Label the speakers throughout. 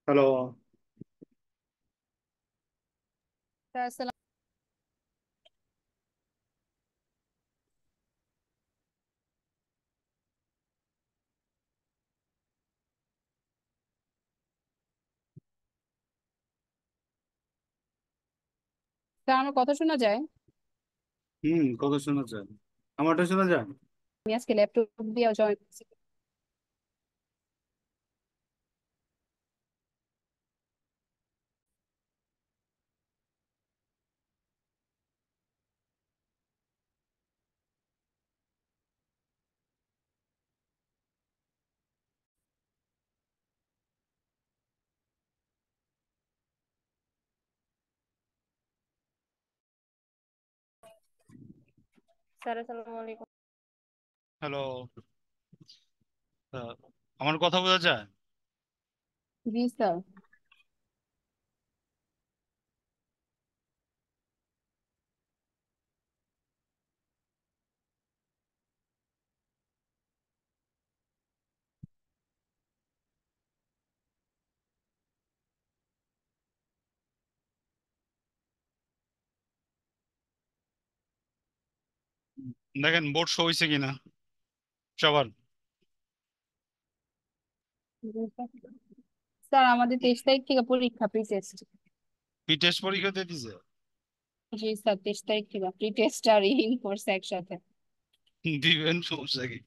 Speaker 1: Hello.
Speaker 2: Sir, আসসালাম। Sir, আমার কথা শোনা যায়?
Speaker 1: কথা শোনা যায়? আমারটা শোনা যায়?
Speaker 2: আমি আজকে ল্যাপটপ দিয়ে জয়েন করছি। স্যার, আসসালামু আলাইকুম।
Speaker 1: হ্যালো। আমার কথা বোঝা যায়?
Speaker 2: জি স্যার।
Speaker 1: দেখেন বোর্ড শো হয়েছে কিনা সবার।
Speaker 2: জি, স্যার। স্যার, আমাদের 23 তারিখ থেকে পরীক্ষা, প্রি টেস্ট।
Speaker 1: কি টেস্ট পরীক্ষা দিয়ে দিছে?
Speaker 2: জি স্যার, 23 তারিখ থেকে প্রি টেস্ট আর ইন কোর্স একসাথে।
Speaker 1: দিবেন, সমস্যা কি?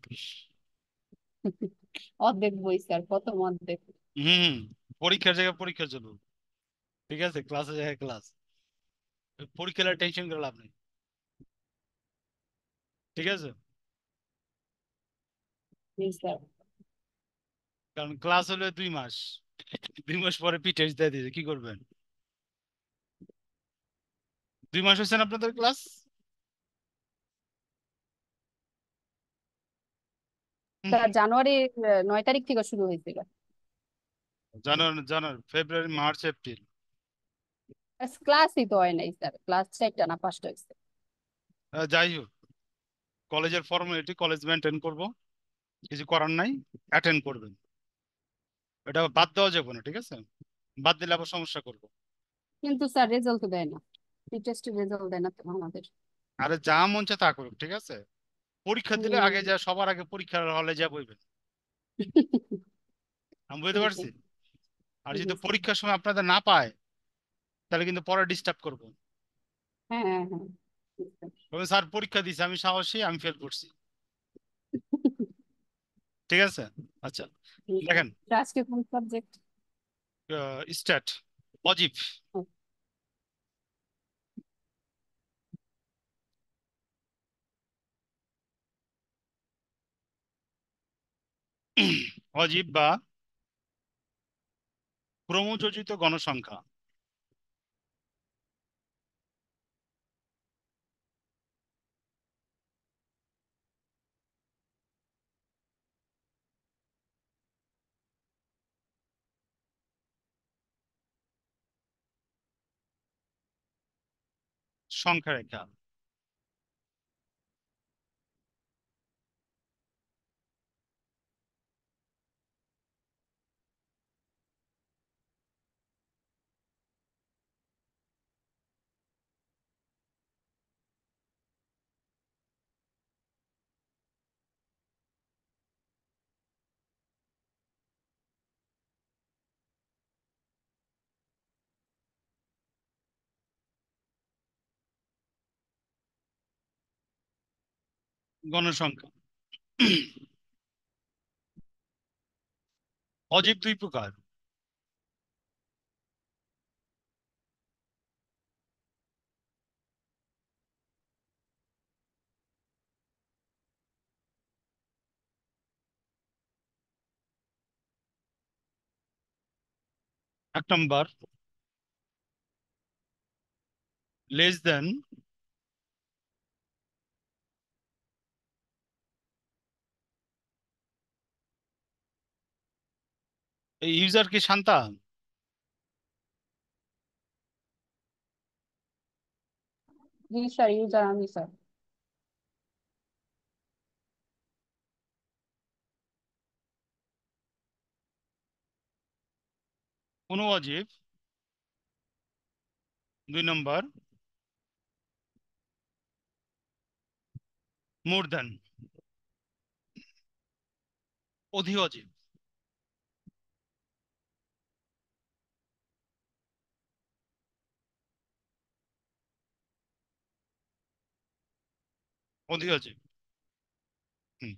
Speaker 2: অর্ধেক বই স্যার, প্রথম অর্ধেক।
Speaker 1: হুম। পরীক্ষার জায়গায় পরীক্ষা চলুন, ঠিক আছে, ক্লাসের জায়গায় ক্লাস। পরীক্ষার টেনশন করে লাভ নেই, ঠিক আছে?
Speaker 2: জি স্যার।
Speaker 1: কারণ ক্লাস হলে 2 মাস, 2 মাস পরে পি টেস্ট দিয়ে দিয়েছে, কি করবেন? 2 মাস হয়েছে না আপনাদের ক্লাস?
Speaker 2: স্যার, জানুয়ারি 9 তারিখ থেকে শুরু হয়েছিল।
Speaker 1: জানুয়ারি, জানুয়ারি, ফেব্রুয়ারি, মার্চ, এপ্রিল।
Speaker 2: ক্লাসই তো হয় নাই স্যার, ক্লাস 4টা না 5টা হয়েছে।
Speaker 1: যাই হোক, কলেজের ফর্মালিটি, কলেজ মেনটেন করব, কিছু করার নাই, অ্যাটেন্ড করবেন। এটা বাদ দেওয়া যাবে না, ঠিক আছে? বাদ দিলে আবার সমস্যা করবো।
Speaker 2: কিন্তু স্যার, রেজাল্ট তো দেয় না। প্রি টেস্টের রেজাল্ট দেয় না তো আমাদের।
Speaker 1: আরে যা মন চায় তা করুক, ঠিক আছে? পরীক্ষা দিলে
Speaker 2: হুম।
Speaker 1: আগে যা, সবার আগে পরীক্ষার হলে যা বইবেন। আমি বুঝতে
Speaker 2: ঠিক আছে।
Speaker 1: পারছি। আর
Speaker 2: জি
Speaker 1: যদি
Speaker 2: স্যার।
Speaker 1: পরীক্ষার সময় আপনাদের না পায়, তাহলে কিন্তু পরে ডিস্টার্ব করবো।
Speaker 2: হ্যাঁ, হ্যাঁ, হ্যাঁ। জি স্যার।
Speaker 1: তবে স্যার পরীক্ষা দিয়েছে, আমি সাহসী, আমি ফেল করছি, ঠিক আছে? আচ্ছা,
Speaker 2: জি স্যার।
Speaker 1: দেখেন,
Speaker 2: তো আজকে কোন সাবজেক্ট?
Speaker 1: স্টার্ট। অজীব। অজীব বা ক্রমযোজিত গণসংখ্যা। সংখ্যা রেখা। গণসংখ্যা। অজীব 2 প্রকার। 1 নম্বর, লেস দেন, এই ইউজার কি শান্তা?
Speaker 2: জি স্যার, ইউজার আমি স্যার।
Speaker 1: অনুঅজীব। 2 নম্বর, মোর দ্যান, অধি অজীব। অধি অজীব। হুম।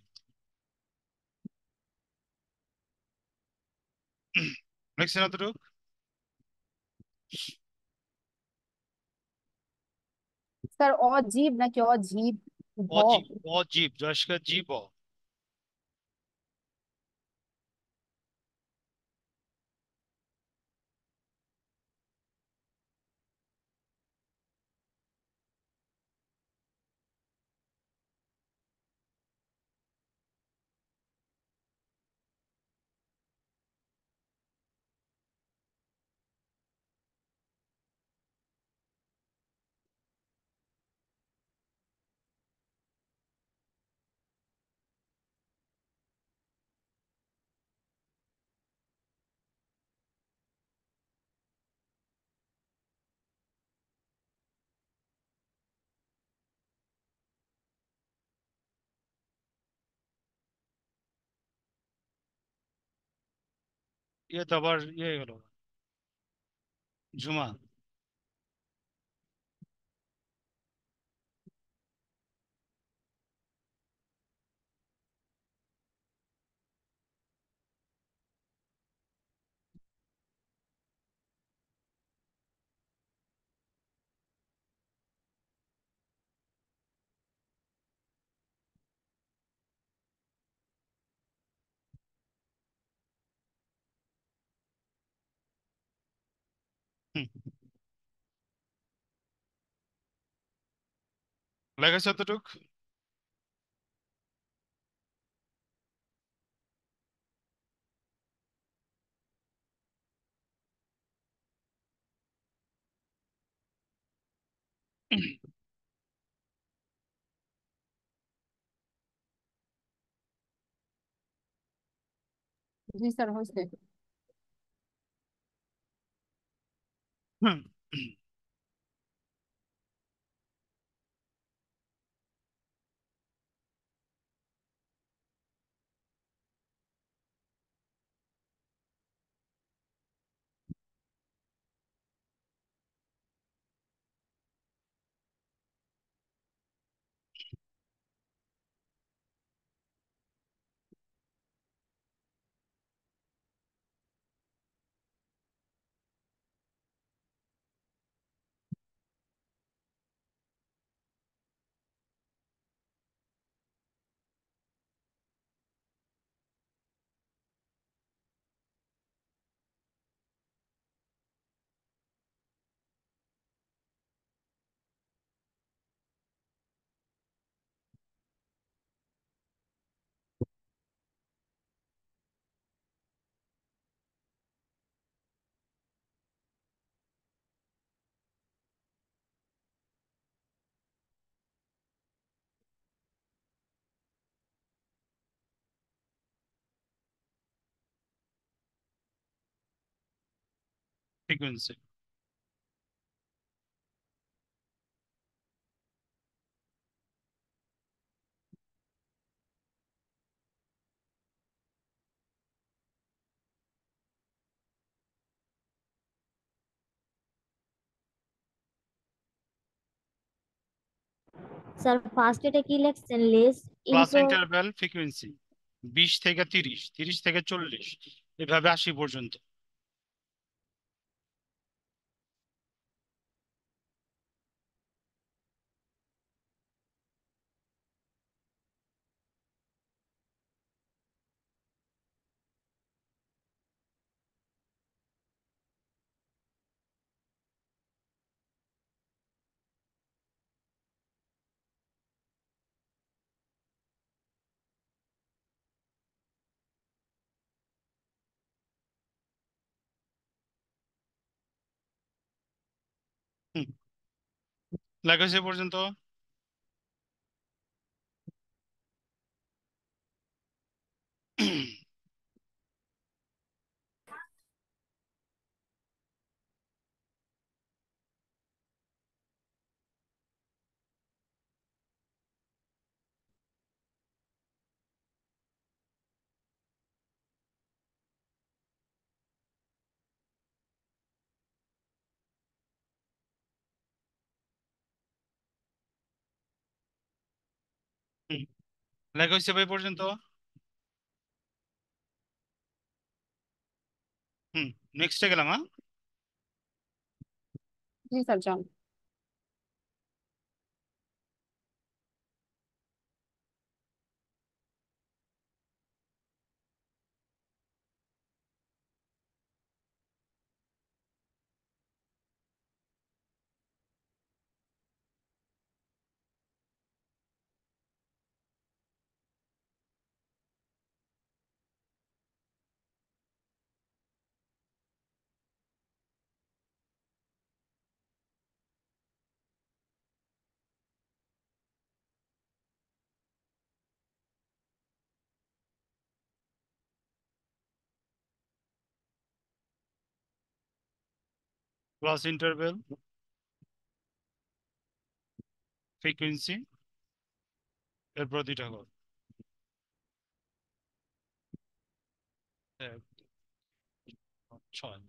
Speaker 1: লিখছেন এতটুকু?
Speaker 2: স্যার অজীব নাকি অজীব? ভ।
Speaker 1: অজীব, অজীব, জয়স্কার জীব। ইয়ে তো আবার ইয়ে হয়ে গেল, ঝুমা। হুম। লেগেছে এতটুক?
Speaker 2: জি স্যার হয়েছে।
Speaker 1: হুম। ফ্রিকুয়েন্সি।
Speaker 3: স্যার ফার্স্ট এটা কি লিখছেন, লেস
Speaker 1: ক্লাস
Speaker 3: ইনটো?
Speaker 1: ইন্টারভ্যাল ফ্রিকুয়েন্সি, 20 থেকে 30, 30 থেকে 40, এভাবে 80 পর্যন্ত। হুম। লেখা সে পর্যন্ত। হুম, লেখা হয়েছে ভাই পর্যন্ত। হুম, নেক্সটে গেলাম, হ্যাঁ।
Speaker 2: জি স্যার যান।
Speaker 1: ক্লাস ইন্টারভেল, ফ্রিকুয়েন্সি, এরপর দুইটা ঘর। এক, ছয়।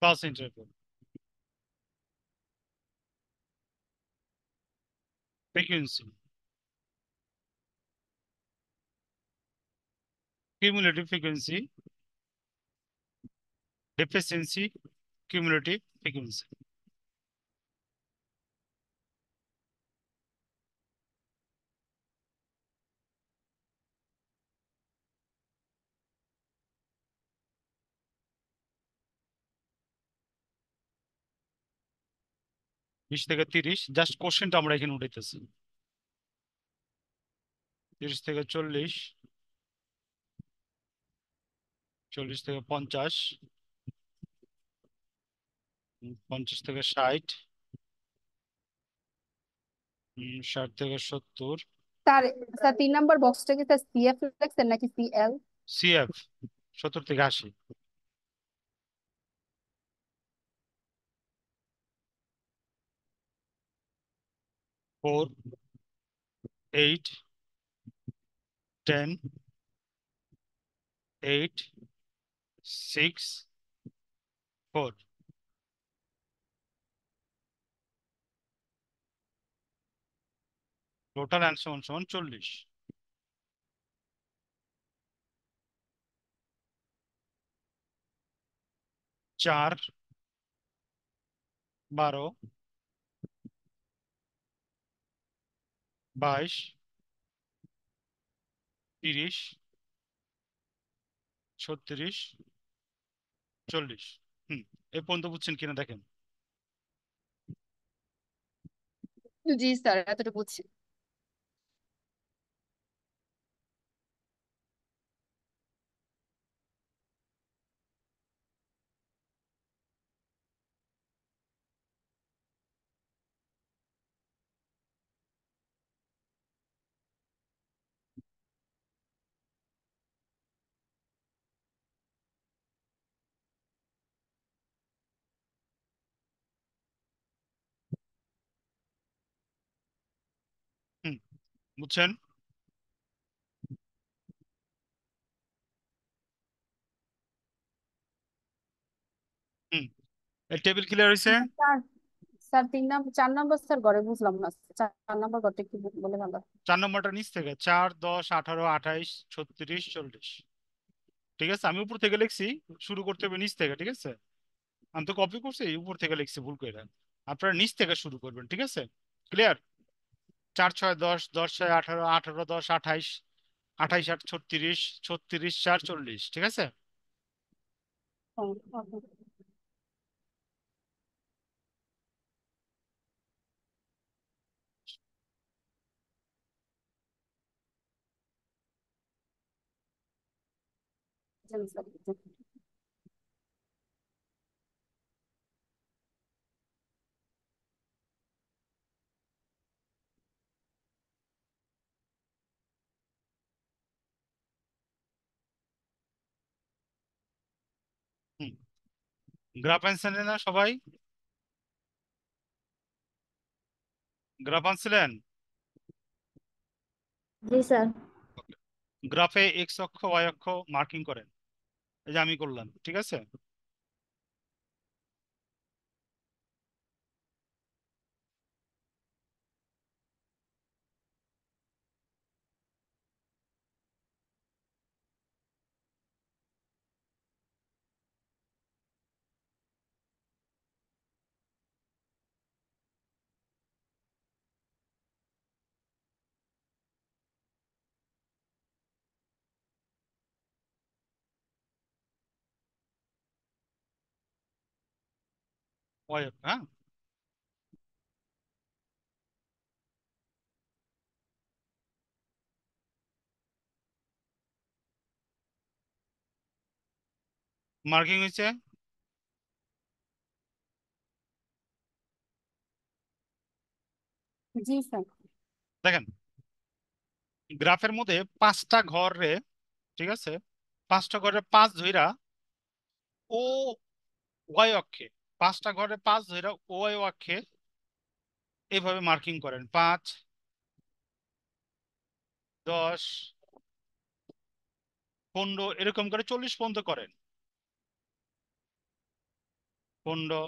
Speaker 1: Class interval, frequency, cumulative frequency, deficiency, cumulative frequency. 20 থেকে 30, জাস্ট কোশ্চেনটা আমরা এখানে উঠাইতেছি। 30 থেকে 40, 40 থেকে 50, 50 থেকে 60, 60 থেকে 70,
Speaker 2: স্যার, স্যার 3 নাম্বার বক্সটা কি স্যার সিএফ লেখছেন নাকি সিএল?
Speaker 1: সিএফ 70 থেকে 80, 4, 8, 10, 8, 6, 4। টোটাল অ্যান্সার সমান সমান 40। 4, 12, 22, 30, 36, 40। হুম, এ পর্যন্ত বুঝছেন কিনা দেখেন।
Speaker 2: জি স্যার, এতটুকু বুঝছি।
Speaker 1: হুম, বুঝছেন। হুম, এই টেবিল ক্লিয়ার হয়েছে।
Speaker 2: Sir, sir 3 number 4 number sir ঘরে বুঝলাম না, 4 নাম্বার ঘরটা একটু বলে ভালো।
Speaker 1: 4 নম্বরটা নিচ থেকে, 4, 10, 18, 28, 36, 40। ঠিক আছে, আমি উপর থেকে লিখছি, শুরু করতে হবে নিচ থেকে, ঠিক আছে। আমি তো কপি করছি, উপর থেকে লিখছি ভুল করে। আপনারা নিচ থেকে শুরু করবেন, ঠিক আছে। ক্লিয়ার। 4, 6, 10, 10, 6, 18, 18, 10, 28, 28, 8, 36, 36, 4, 40, ঠিক আছে।
Speaker 2: হ্যাঁ, ওকে। লিখছেন স্যার?
Speaker 1: গ্রাফ আনছিলেন না সবাই? গ্রাফ আনছিলেন?
Speaker 3: জি স্যার।
Speaker 1: গ্রাফে এক্স অক্ষ ওয়াই অক্ষ মার্কিং করেন, এই যে আমি করলাম, ঠিক আছে? ওয়াই অক্ষ, হ্যাঁ। মার্কিং হয়েছে।
Speaker 2: জি স্যার।
Speaker 1: দেখেন, গ্রাফের মধ্যে 5টা ঘরে, ঠিক আছে, 5টা ঘরে 5 ধইরা ও ওয়াই অক্ষে, 5টা ঘরে 5 ধইরা ও ওয়াই অক্ষে এইভাবে মার্কিং করেন। 5, 10, 15 এরকম করে 40 পর্যন্ত করেন। 15,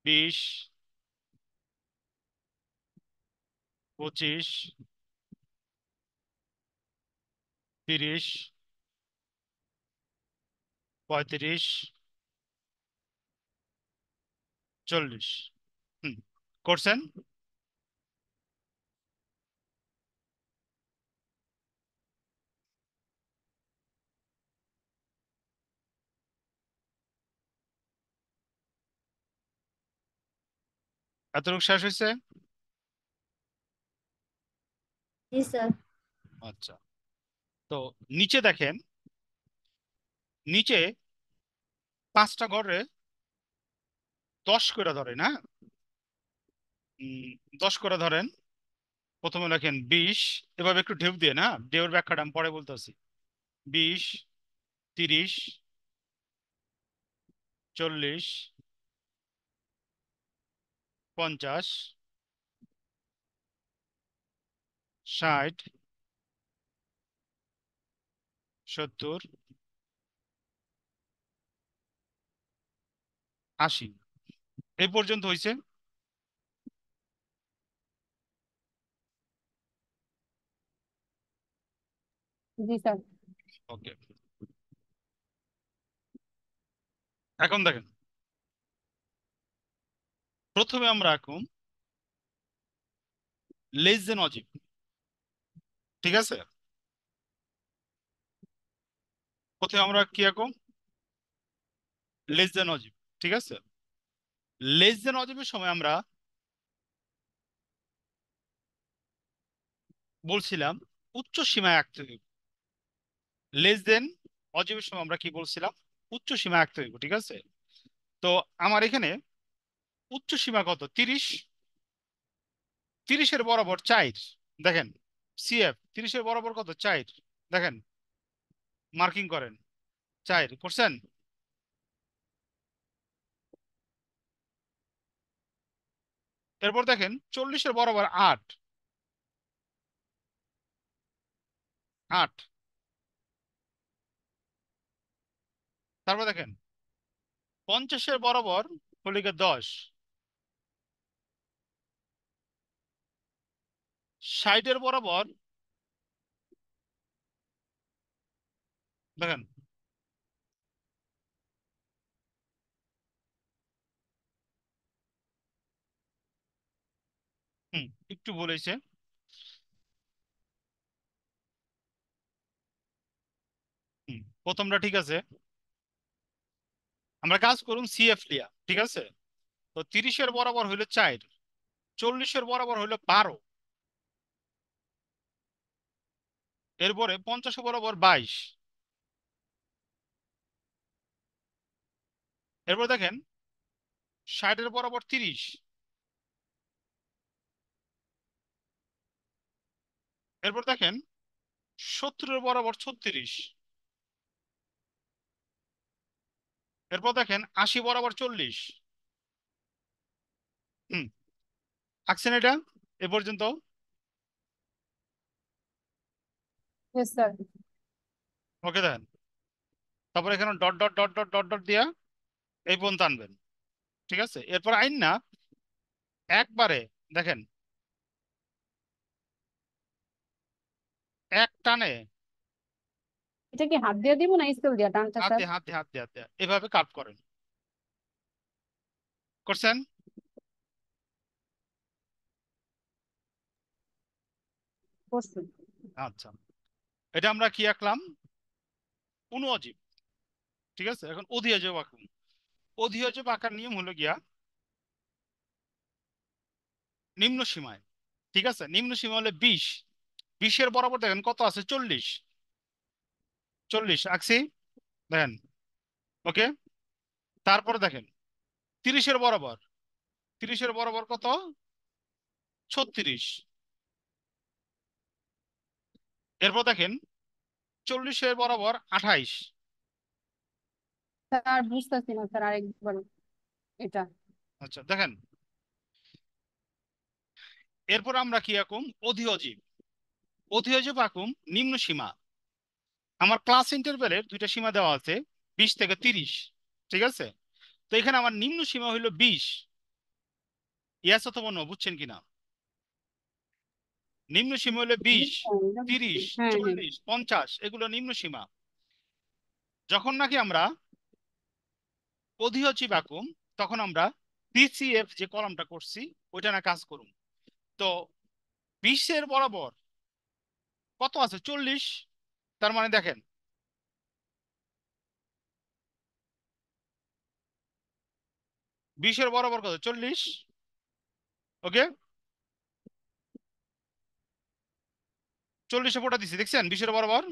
Speaker 1: 20, 25, 30, 35, 40। হুম, করছেন? এতটুকু শেষ হয়েছে?
Speaker 3: জি স্যার।
Speaker 1: আচ্ছা, তো নিচে দেখেন, নিচে 5টা ঘরে 10 করে ধরেন, হ্যাঁ। 10 করে ধরেন। প্রথমে লেখেন 20, এভাবে একটু ঢেউ দিয়ে না, ঢেউর ব্যাখ্যাটা আমি পরে বলতেছি। 20, 30, 40, 50, 60, 70, 80। এই পর্যন্ত হয়েছে।
Speaker 2: জি স্যার।
Speaker 1: ওকে, এখন দেখেন, প্রথমে আমরা এখন লেস দেন অজীব, ঠিক আছে? প্রথমে আমরা কি এখন লেস দেন অজীব, ঠিক আছে? লেস দেন অজীবের সময় আমরা বলছিলাম উচ্চ সীমায় আঁকতে হইব। লেস দেন অজীবের সময় আমরা কি বলছিলাম? উচ্চ সীমায় আঁকতে হইব, ঠিক আছে? তো আমার এখানে উচ্চ সীমা কত? 30। 30-এর বরাবর 4, দেখেন। সিএফ 30-এর বরাবর কত? 4, দেখেন, মার্কিং করেন। 4 করছেন? এরপর দেখেন 40-এর বরাবর 8, 8। তারপর দেখেন 50-এর বরাবর হলো গিয়ে 10, 60-এর বরাবর দেখেন, হুম, একটু বলেছে। প্রথমটা ঠিক আছে, আমরা কাজ করুন সিএফ লিয়া, ঠিক আছে? তো 30-এর বরাবর হইলো 4, 40-এর বরাবর হইলো 12, এরপরে 50 বরাবর 22। এরপর দেখেন 60 বরাবর 30। এরপর দেখেন 70 বরাবর 36। এরপর দেখেন 80 বরাবর 40। হুম, আঁকছেন এটা এ পর্যন্ত?
Speaker 2: Yes sir.
Speaker 1: ওকে দেখেন, তারপর এখানে dot dot dot dot dot dot দিয়া এই পর্যন্ত আনবেন। ঠিক আছে, এরপর আইন না একবারে দেখেন এক টানে
Speaker 2: এটা কি হাত দিয়ে দিব না স্কেল দিয়ে টানটা
Speaker 1: হাত
Speaker 2: স্যার?
Speaker 1: দিয়ে হাত দিয়ে হাত দিয়ে হাত দিয়ে এভাবে কাট করেন। করছেন?
Speaker 2: করছি।
Speaker 1: আচ্ছা, এটা আমরা কি আঁকলাম? অনুঅজীব। ঠিক আছে, এখন অধিঅজীব আঁকুন। অধিঅজীব আঁকার নিয়ম হলো গিয়া নিম্ন সীমায়। ঠিক আছে, নিম্ন সীমা হলে 20। 20-এর বরাবর দেখেন কত আছে? 40। 40 আঁকছি দেখেন। ওকে, তারপরে দেখেন 30-এর বরাবর। 30-এর বরাবর কত? 36। এরপর দেখেন 40-এর বরাবর 28।
Speaker 2: স্যার বুঝতেছি না স্যার, আরেকবার এটা।
Speaker 1: আচ্ছা দেখেন, এরপর আমরা কি আঁকুম? অধিঅজীব। অধিঅজীব আঁকুম নিম্ন সীমা। আমার ক্লাস ইন্টারভ্যালের দুইটা সীমা দেওয়া আছে, 20 থেকে 30। ঠিক আছে, তো এখানে আমার নিম্ন সীমা হইলো 20। ইয়াস অথবা নো, বুঝছেন কিনা? নিম্ন সীমা হলো 20, 30,
Speaker 2: হ্যাঁ হ্যাঁ।
Speaker 1: 40, 50, এগুলো নিম্ন সীমা। যখন নাকি আমরা অধিঅজীব আঁকুম তখন আমরা ডিসিএফ যে কলামটা করছি ওইটা না কাজ করুম। তো 20-এর বরাবর কত আছে? 40। তার মানে দেখেন 20-এর বরাবর কত? 40। ওকে, 40-এ ফোঁটা দিছি, দেখছেন? 20-এর বরাবর।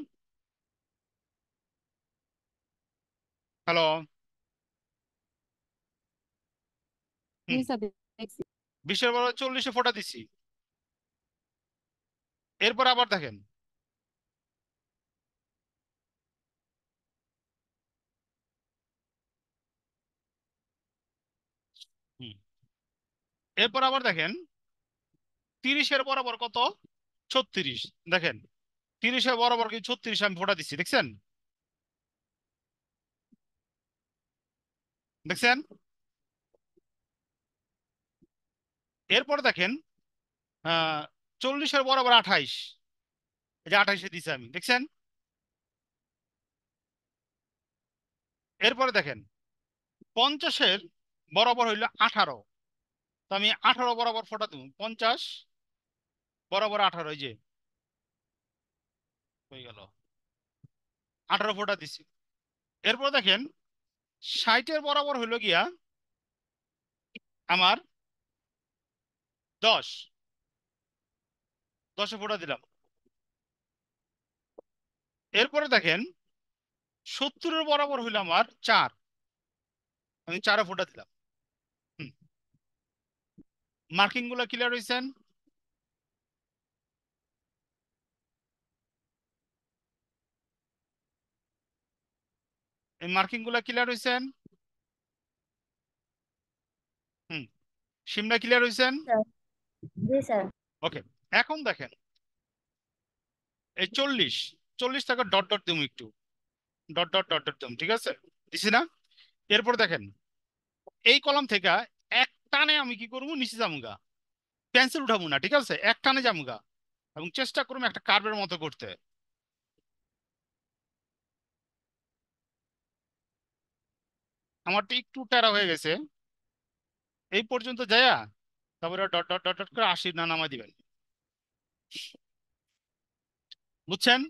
Speaker 1: হ্যালো।
Speaker 2: জি
Speaker 1: হুম,
Speaker 2: স্যার দেখছি।
Speaker 1: 20-এর বরাবর 40-এ ফোঁটা দিছি। এরপর আবার দেখেন হুম, এরপর আবার দেখেন 30-এর বরাবর কত? 36। দেখেন 30-এর বরাবর কি 36 আমি ফোঁটা দিচ্ছি, দেখছেন? দেখছেন? এরপর দেখেন 40-এর বরাবর 28। এই যে 28-এ দিছি আমি, দেখছেন? এরপরে দেখেন 50-এর বরাবর হইলো 18। তো আমি 18 বরাবর ফোঁটা দেবো। 50 বরাবর 18, এই যে হয়ে গেল, 18 ফোঁটা দিছি। এরপর দেখেন 60-এর বরাবর হইলো গিয়া আমার 10। 10-এ ফোঁটা দিলাম। এরপরে দেখেন 70-এর বরাবর হইলো আমার 4। আমি 4-এ ফোঁটা দিলাম। মার্কিং গুলো ক্লিয়ার হয়েছেন? এই মার্কিং গুলো ক্লিয়ার হয়েছেন? হুম, সিমটা ক্লিয়ার হয়েছেন?
Speaker 3: স্যার। জি স্যার।
Speaker 1: ওকে, এখন দেখেন এই 40। 40 টাকা ডট ডট দিম একটু, ডট ডট ডট ডট দিম। ঠিক আছে, দিছি না? এরপর দেখেন এই কলাম থেকে এক টানে আমি কি করবো? নিচে যামুগা, পেন্সিল উঠাবো না। ঠিক আছে, এক টানে যামুগা এবং চেষ্টা করবো একটা কার্ভের মতো করতে। আমারটা একটু টেরা হয়ে গেছে এই পর্যন্ত যায়া, তারপরে ডট ডট ডট ডট করে 80 না নামাই দিবেন। বুঝছেন?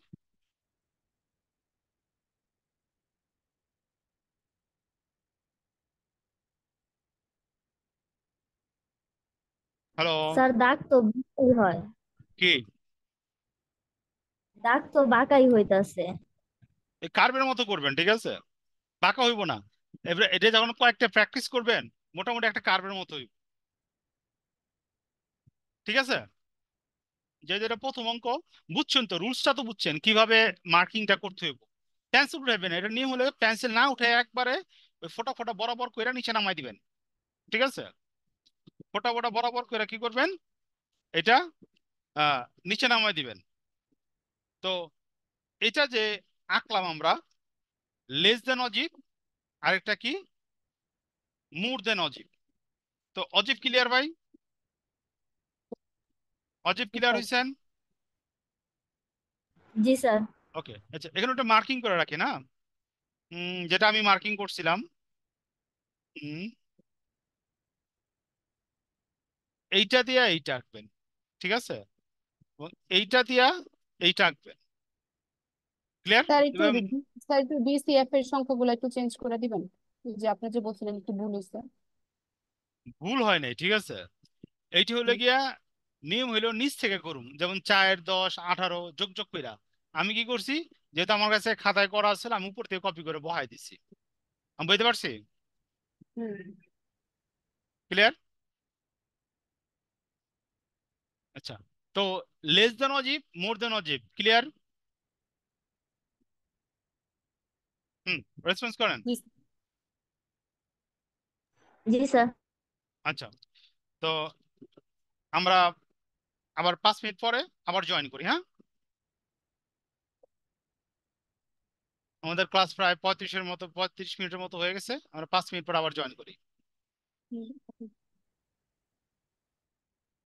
Speaker 1: হ্যালো।
Speaker 3: স্যার দাগ তো বুঝতেই হয়।
Speaker 1: কি?
Speaker 3: দাগ তো বাঁকাই হইতাছে।
Speaker 1: এই কার্ভের মতো করবেন, ঠিক আছে? বাঁকা হইব না। এবারে এটা যখন কয়েকটা প্র্যাকটিস করবেন, মোটামুটি একটা কার্ভের মতো হইব, ঠিক আছে? যে যেটা প্রথম অঙ্ক, বুঝছেন তো, রুলসটা তো বুঝছেন কিভাবে মার্কিংটা করতে হইব। পেন্সিল উঠাইবেন, এটা নিয়ম হলে পেন্সিল না উঠে একবারে ওই ফোটা ফোটা বরাবর করে নিচে নামাই দিবেন, ঠিক আছে? ফোটা ফোটা বরাবর করে কি করবেন, এটা আহ নিচে নামাই দিবেন। তো এটা যে আঁকলাম আমরা, লেস দেন অজিব, আরেকটা কি, মোর দেন অজিব। তো অজিব ক্লিয়ার ভাই? অজিব ক্লিয়ার
Speaker 2: স্যার।
Speaker 1: হয়েছেন?
Speaker 3: জি স্যার।
Speaker 1: ওকে, আচ্ছা, এখানে একটা মার্কিং করে রাখি না, যেটা আমি মার্কিং করছিলাম। হুম, এইটা দিয়া এইটা আঁকবেন, ঠিক আছে? এবং এইটা দিয়া এইটা আঁকবেন। ক্লিয়ার?
Speaker 2: স্যার একটু স্যার একটু বিসিএফ এর সংখ্যাগুলো একটু চেঞ্জ করে দিবেন, এই যে আপনি যে বলছিলেন একটু ভুল হয়েছে।
Speaker 1: ভুল হয় নাই, ঠিক আছে? এইটি হলো গিয়া নিয়ম হইলো নিচ থেকে করুন, যেমন 4, 10, 18 যোগ যোগ কইরা। আমি কি করছি, যেহেতু আমার কাছে খাতায় করা আছে, আমি উপর থেকে কপি করে বহাই দিছি। আমি বুঝতে পারছি?
Speaker 2: হুম।
Speaker 1: ক্লিয়ার? আচ্ছা, তো লেস দেন অজিব, মোর দেন অজিব, ক্লিয়ার? হুম, রেসপন্স করেন।
Speaker 2: জি।
Speaker 3: জি স্যার।
Speaker 1: আচ্ছা, তো আমরা আবার 5 মিনিট পরে আবার জয়েন করি, হ্যাঁ? আমাদের ক্লাস প্রায় 35 মিনিটের মতো হয়ে গেছে, আমরা 5 মিনিট পর আবার জয়েন করি।
Speaker 2: হুম।